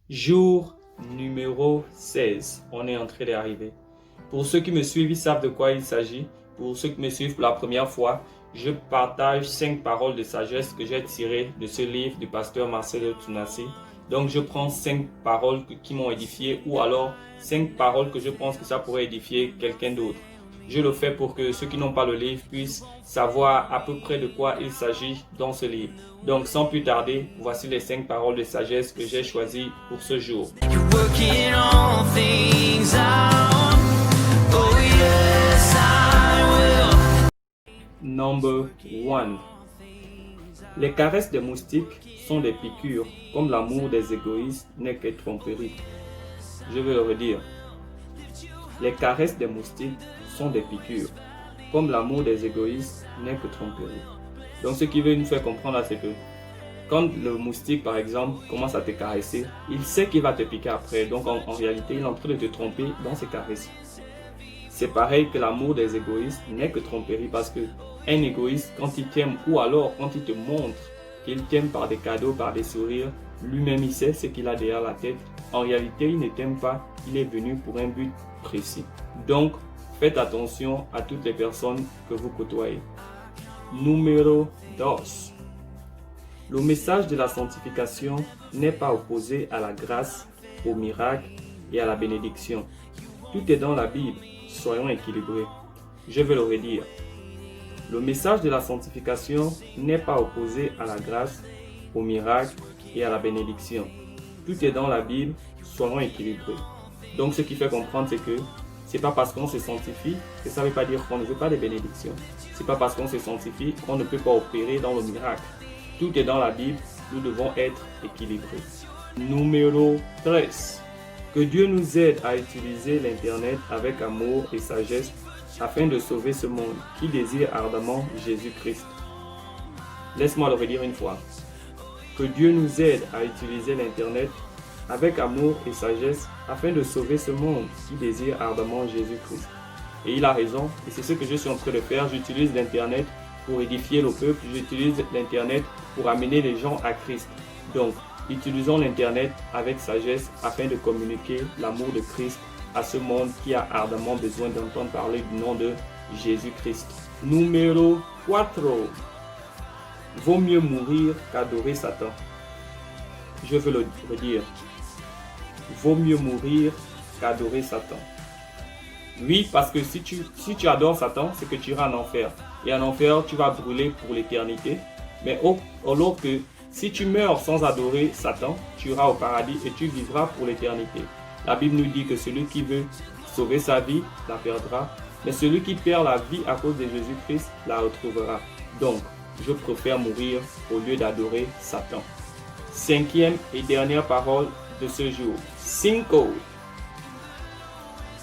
Jour numéro 16. On est en train d'arriver. Pour ceux qui me suivent, ils savent de quoi il s'agit. Pour ceux qui me suivent pour la première fois, je partage 5 paroles de sagesse que j'ai tirées de ce livre du pasteur Marcelo Tunasi. Donc je prends 5 paroles qui m'ont édifié ou alors 5 paroles que je pense que ça pourrait édifier quelqu'un d'autre. Je le fais pour que ceux qui n'ont pas le livre puissent savoir à peu près de quoi il s'agit dans ce livre. Donc sans plus tarder, voici les 5 paroles de sagesse que j'ai choisies pour ce jour. Number 1. Les caresses des moustiques sont des piqûres, comme l'amour des égoïstes n'est que tromperie. Je vais le redire. Les caresses des moustiques sont des piqûres, comme l'amour des égoïstes n'est que tromperie. Donc ce qui veut nous faire comprendre là, c'est que quand le moustique par exemple commence à te caresser, il sait qu'il va te piquer après. Donc en réalité, il est en train de te tromper dans ses caresses. C'est pareil que l'amour des égoïstes n'est que tromperie, parce que un égoïste, quand il t'aime ou alors quand il te montre qu'il t'aime par des cadeaux, par des sourires, lui-même il sait ce qu'il a derrière la tête. En réalité, il ne t'aime pas, il est venu pour un but précis. Donc, faites attention à toutes les personnes que vous côtoyez. Numéro 2. Le message de la sanctification n'est pas opposé à la grâce, au miracle et à la bénédiction. Tout est dans la Bible, soyons équilibrés. Je vais le redire. Le message de la sanctification n'est pas opposé à la grâce, au miracle et à la bénédiction. Tout est dans la Bible, soyons équilibrés. Donc ce qui fait comprendre, c'est que c'est pas parce qu'on se sanctifie que ça ne veut pas dire qu'on ne veut pas de bénédiction. C'est pas parce qu'on se sanctifie qu'on ne peut pas opérer dans le miracle. Tout est dans la Bible, nous devons être équilibrés. Numéro 13. Que Dieu nous aide à utiliser l'Internet avec amour et sagesse afin de sauver ce monde qui désire ardemment Jésus-Christ. Laisse-moi le redire une fois. Que Dieu nous aide à utiliser l'Internet avec amour et sagesse afin de sauver ce monde qui désire ardemment Jésus-Christ. Et il a raison, et c'est ce que je suis en train de faire. J'utilise l'Internet pour édifier le peuple, j'utilise l'Internet pour amener les gens à Christ. Donc, utilisons l'Internet avec sagesse afin de communiquer l'amour de Christ à ce monde qui a ardemment besoin d'entendre parler du nom de Jésus-Christ. Numéro 4. Vaut mieux mourir qu'adorer Satan. Je veux le redire. Vaut mieux mourir qu'adorer Satan. Oui, parce que si tu adores Satan, c'est que tu iras en enfer. Et en enfer, tu vas brûler pour l'éternité. Mais alors que si tu meurs sans adorer Satan, tu iras au paradis et tu vivras pour l'éternité. La Bible nous dit que celui qui veut sauver sa vie la perdra, mais celui qui perd la vie à cause de Jésus-Christ la retrouvera. Donc, je préfère mourir au lieu d'adorer Satan. 5e et dernière parole de ce jour. 5.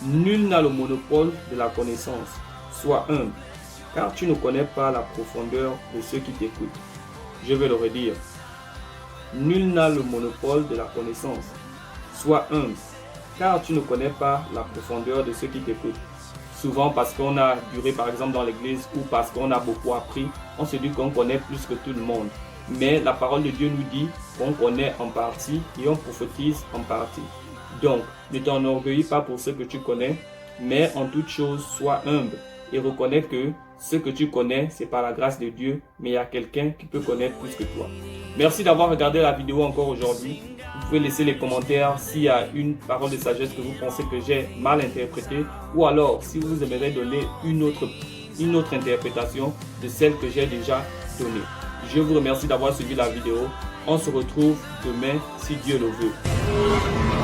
Nul n'a le monopole de la connaissance. Sois humble, car tu ne connais pas la profondeur de ceux qui t'écoutent. Je vais le redire. Nul n'a le monopole de la connaissance. Sois humble, car tu ne connais pas la profondeur de ceux qui t'écoutent. Souvent, parce qu'on a duré par exemple dans l'église ou parce qu'on a beaucoup appris, on se dit qu'on connaît plus que tout le monde. Mais la parole de Dieu nous dit qu'on connaît en partie et on prophétise en partie. Donc, ne t'enorgueillis pas pour ce que tu connais, mais en toute chose, sois humble et reconnais que ce que tu connais, c'est par la grâce de Dieu, mais il y a quelqu'un qui peut connaître plus que toi. Merci d'avoir regardé la vidéo encore aujourd'hui. Vous pouvez laisser les commentaires s'il y a une parole de sagesse que vous pensez que j'ai mal interprétée, ou alors si vous aimeriez donner une autre interprétation de celle que j'ai déjà donnée. Je vous remercie d'avoir suivi la vidéo. On se retrouve demain si Dieu le veut.